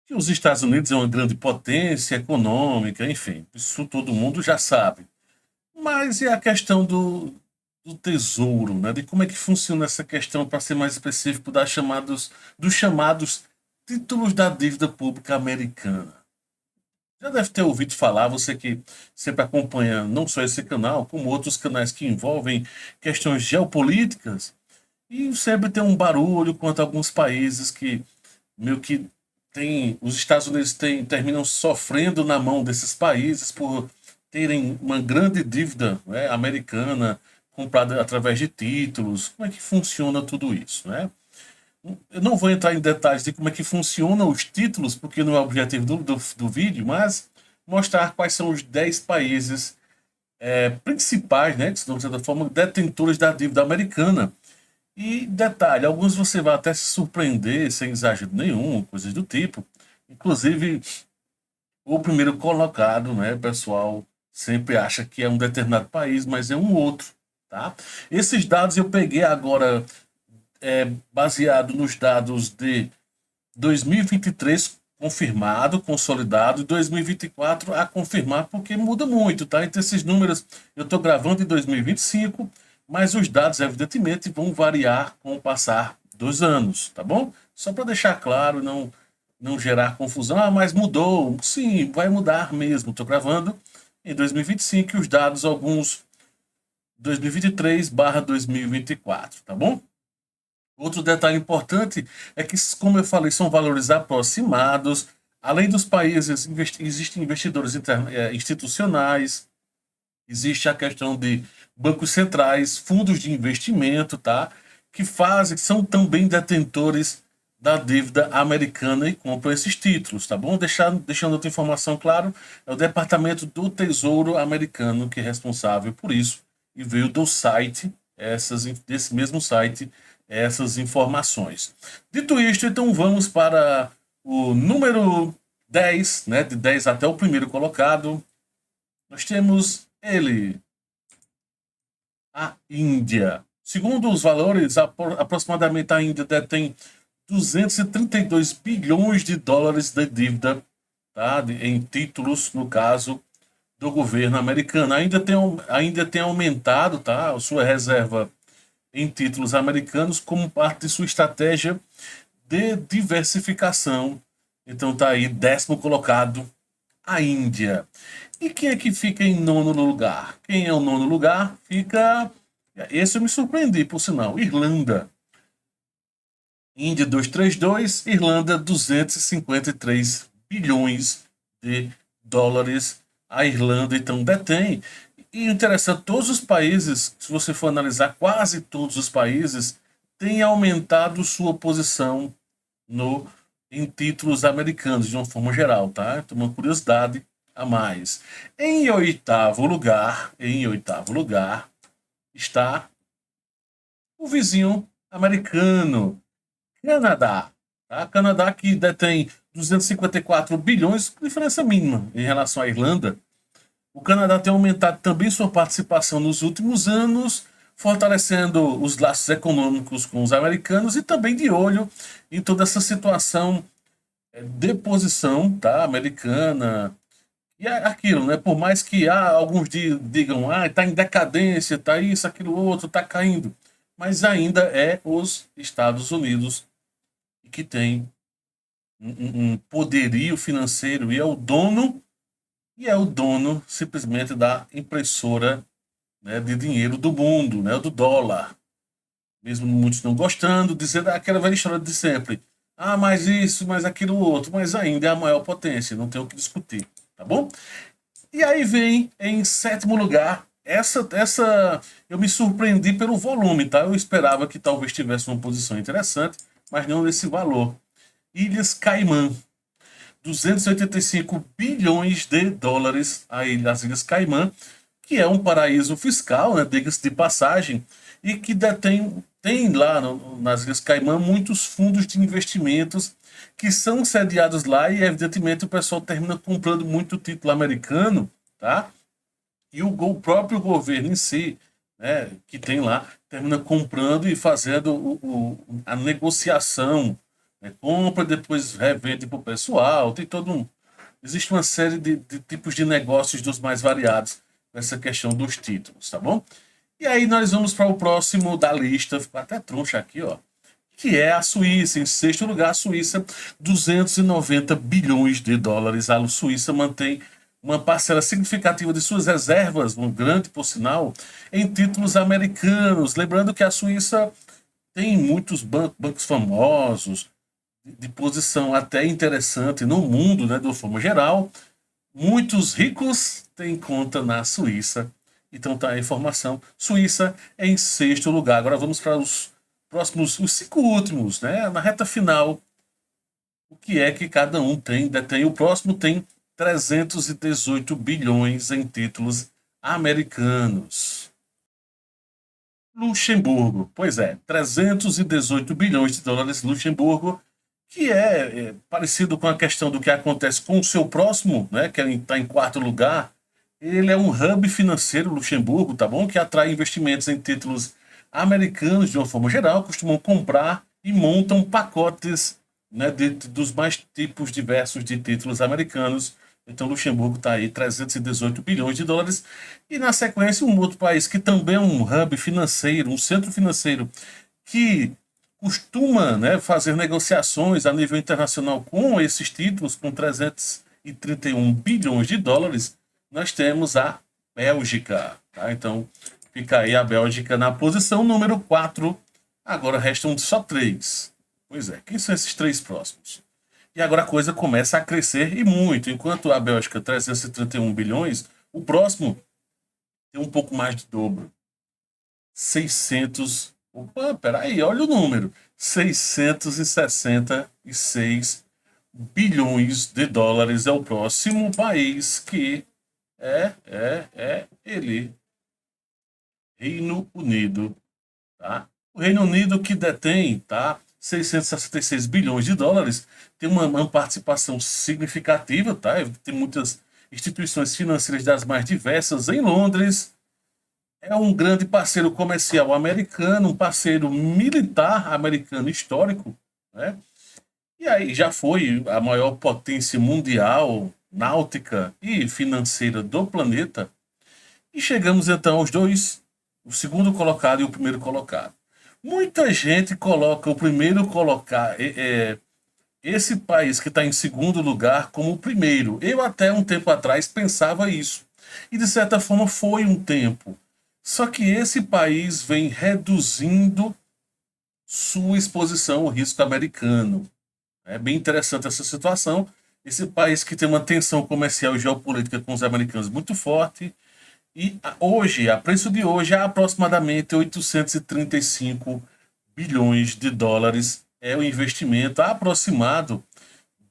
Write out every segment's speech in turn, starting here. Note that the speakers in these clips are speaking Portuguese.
que os Estados Unidos é uma grande potência econômica, enfim, isso todo mundo já sabe. Mas é a questão do tesouro, né? De como é que funciona essa questão, para ser mais específico, dos chamados títulos da dívida pública americana. Já deve ter ouvido falar, você que sempre acompanha não só esse canal, como outros canais que envolvem questões geopolíticas, e sempre tem um barulho quanto a alguns países que meio que tem, os Estados Unidos terminam sofrendo na mão desses países por terem uma grande dívida, né, americana comprada através de títulos. Como é que funciona tudo isso, né? Eu não vou entrar em detalhes de como é que funcionam os títulos, porque não é o objetivo do vídeo, mas mostrar quais são os 10 países principais, né, que são, de certa forma, detentores da dívida americana. E detalhe, alguns você vai até se surpreender, sem exagero nenhum, coisas do tipo. Inclusive, o primeiro colocado, né, pessoal, sempre acha que é um determinado país, mas é um outro, tá? Esses dados eu peguei agora, baseado nos dados de 2023 confirmado, consolidado, e 2024 a confirmar, porque muda muito, tá? Então, esses números eu estou gravando em 2025, mas os dados, evidentemente, vão variar com o passar dos anos, tá bom? Só para deixar claro, não gerar confusão. Ah, mas mudou. Sim, vai mudar mesmo. Estou gravando em 2025 e os dados, alguns 2023/2024, tá bom? Outro detalhe importante é que, como eu falei, são valores aproximados. Além dos países, existem investidores institucionais, existe a questão de bancos centrais, fundos de investimento, tá? Que fazem, que são também detentores da dívida americana e compram esses títulos, tá bom? Deixando outra informação claro, é o Departamento do Tesouro americano que é responsável por isso e veio do site, desse mesmo site, essas informações. Dito isto, então vamos para o número 10, né? De 10 até o primeiro colocado. Nós temos ele, a Índia. Segundo os valores, aproximadamente a Índia detém 232 bilhões de dólares de dívida, tá? Em títulos, no caso, do governo americano. Ainda tem aumentado, tá? A sua reserva em títulos americanos como parte de sua estratégia de diversificação. Então tá aí, 10º colocado, a Índia. E quem é que fica em nono lugar? Quem é o nono lugar? Fica. Esse eu me surpreendi, por sinal. Irlanda. Índia 232, Irlanda 253 bilhões de dólares. A Irlanda então detém. E interessante, todos os países, se você for analisar, quase todos os países têm aumentado sua posição no em títulos americanos, de uma forma geral, tá? Então, uma curiosidade a mais. Em oitavo lugar está o vizinho americano, Canadá. Tá? Canadá que detém 254 bilhões, diferença mínima em relação à Irlanda. O Canadá tem aumentado também sua participação nos últimos anos, fortalecendo os laços econômicos com os americanos e também de olho em toda essa situação de posição, tá, americana. E é aquilo, né? Por mais que alguns digam, está em decadência, está isso, aquilo outro, está caindo. Mas ainda é os Estados Unidos que tem um poderio financeiro e é o dono simplesmente da impressora, né, de dinheiro do mundo, né, do dólar. Mesmo muitos não gostando, dizendo aquela velha história de sempre. Ah, mais isso, mais aquilo outro, mas ainda é a maior potência, não tem o que discutir, tá bom? E aí vem em sétimo lugar, essa eu me surpreendi pelo volume, tá? Eu esperava que talvez tivesse uma posição interessante, mas não nesse valor. Ilhas Caimã, 285 bilhões de dólares as Ilhas Caimã, que é um paraíso fiscal, né, diga-se de passagem, e que tem lá nas Ilhas Caimã muitos fundos de investimentos que são sediados lá e, evidentemente, o pessoal termina comprando muito título americano, tá? E o próprio governo em si, né, que tem lá, termina comprando e fazendo a negociação, né? Compra e depois revende para o pessoal. Tem todo um. Existe uma série de tipos de negócios dos mais variados nessa questão dos títulos, tá bom? E aí nós vamos para o próximo da lista, ficou até troncha aqui, ó, que é a Suíça. Em sexto lugar, a Suíça, 290 bilhões de dólares. A Suíça mantém uma parcela significativa de suas reservas, um grande, por sinal, em títulos americanos. Lembrando que a Suíça tem muitos bancos famosos, de posição até interessante no mundo, né, de uma forma geral. Muitos ricos têm conta na Suíça. Então tá a informação. Suíça é em sexto lugar. Agora vamos para os próximos, os 5 últimos, né? Na reta final, o que é que cada um detém? O próximo tem 318 bilhões em títulos americanos. Luxemburgo, pois é, 318 bilhões de dólares Luxemburgo, que é parecido com a questão do que acontece com o seu próximo, né, que está em quarto lugar. Ele é um hub financeiro, Luxemburgo, tá bom? Que atrai investimentos em títulos americanos de uma forma geral, costumam comprar e montam pacotes, né, dos mais tipos diversos de títulos americanos. Então, Luxemburgo está aí, 318 bilhões de dólares. E, na sequência, um outro país que também é um hub financeiro, um centro financeiro, que costuma, né, fazer negociações a nível internacional com esses títulos, com 331 bilhões de dólares, nós temos a Bélgica. Tá? Então, fica aí a Bélgica na posição número 4. Agora restam só 3. Pois é, quem são esses 3 próximos? E agora a coisa começa a crescer e muito. Enquanto a Bélgica, 331 bilhões, o próximo tem um pouco mais de dobro. 600. Opa, peraí, olha o número. 666 bilhões de dólares é o próximo país que é ele. Reino Unido, tá? O Reino Unido que detém, tá? 666 bilhões de dólares, tem uma participação significativa, tá? Tem muitas instituições financeiras das mais diversas em Londres. É um grande parceiro comercial americano, um parceiro militar americano histórico, né? E aí já foi a maior potência mundial, náutica e financeira do planeta. E chegamos então aos dois, o segundo colocado e o primeiro colocado. Muita gente coloca o primeiro colocado, esse país que está em segundo lugar, como o primeiro. Eu até um tempo atrás pensava isso. E de certa forma foi um tempo. Só que esse país vem reduzindo sua exposição ao risco americano. É bem interessante essa situação. Esse país que tem uma tensão comercial e geopolítica com os americanos muito forte. E hoje, a preço de hoje, é aproximadamente 835 bilhões de dólares é o investimento aproximado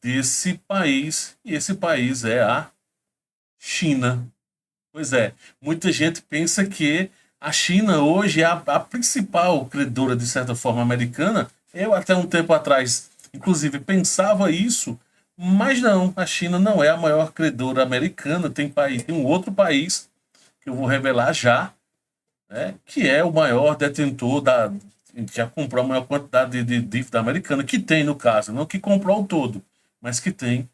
desse país. E esse país é a China. Pois é, muita gente pensa que a China hoje é a principal credora, de certa forma, americana. Eu, até um tempo atrás, inclusive, pensava isso, mas não, a China não é a maior credora americana. Tem um outro país, que eu vou revelar já, né, que é o maior detentor já comprou a maior quantidade de dívida americana, que tem no caso, não que comprou o todo, mas que tem.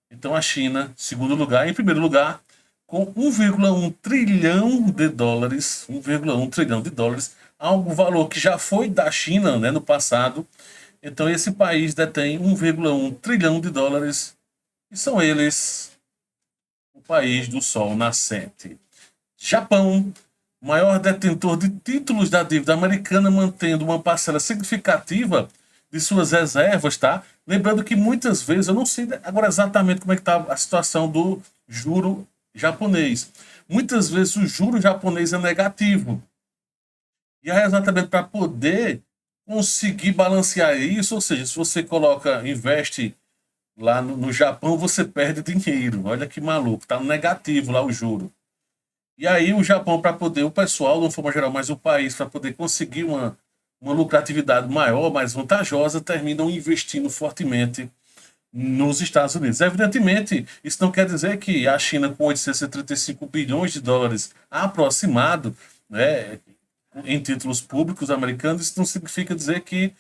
Então a China, segundo lugar, em primeiro lugar, com 1,1 trilhão de dólares, 1,1 trilhão de dólares, algo valor que já foi da China, né, no passado. Então esse país detém 1,1 trilhão de dólares e são eles o país do sol nascente. Japão, maior detentor de títulos da dívida americana, mantendo uma parcela significativa de suas reservas, tá? Lembrando que muitas vezes, eu não sei agora exatamente como é que está a situação do juro japonês. Muitas vezes o juro japonês é negativo. E é exatamente para poder conseguir balancear isso, ou seja, se você investe lá no Japão, você perde dinheiro. Olha que maluco, está negativo lá o juro. E aí o Japão, para poder, o pessoal, de uma forma geral, mas o país, para poder conseguir uma lucratividade maior, mais vantajosa, terminam investindo fortemente nos Estados Unidos. Evidentemente, isso não quer dizer que a China, com 835 bilhões de dólares aproximado, né, em títulos públicos americanos, isso não significa dizer que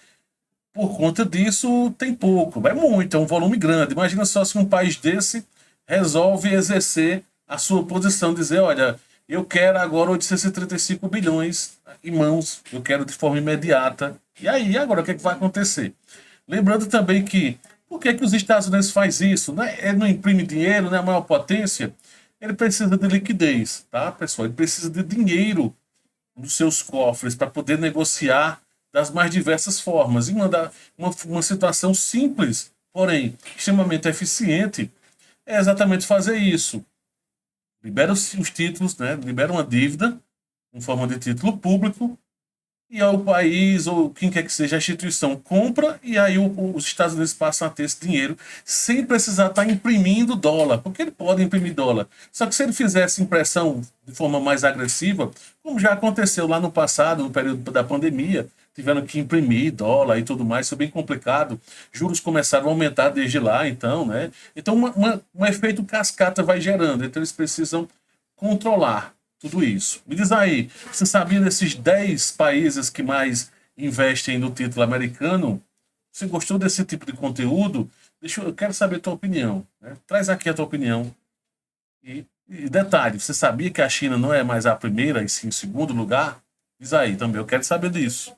Por conta disso, tem pouco, é muito, é um volume grande. Imagina só se um país desse resolve exercer a sua posição, dizer, olha, eu quero agora 835 bilhões em mãos, eu quero de forma imediata. E aí, agora, o que, é que vai acontecer? Lembrando também que, por que, que os Estados Unidos faz isso? Né? Ele não imprime dinheiro, né? A maior potência, ele precisa de liquidez, tá, pessoal? Ele precisa de dinheiro nos seus cofres para poder negociar das mais diversas formas. E uma situação simples, porém extremamente eficiente, é exatamente fazer isso. Libera os títulos, né? Libera uma dívida em forma de título público e aí o país ou quem quer que seja a instituição compra e aí os Estados Unidos passam a ter esse dinheiro sem precisar estar imprimindo dólar, porque ele pode imprimir dólar. Só que se ele fizesse impressão de forma mais agressiva, como já aconteceu lá no passado, no período da pandemia, tiveram que imprimir dólar e tudo mais, isso é bem complicado. Juros começaram a aumentar desde lá, então, né? Então, um efeito cascata vai gerando, então eles precisam controlar tudo isso. Me diz aí, você sabia desses 10 países que mais investem no título americano? Você gostou desse tipo de conteúdo? Eu quero saber a tua opinião. Né? Traz aqui a tua opinião. E detalhe, você sabia que a China não é mais a primeira, e sim o segundo lugar? Diz aí também, eu quero saber disso.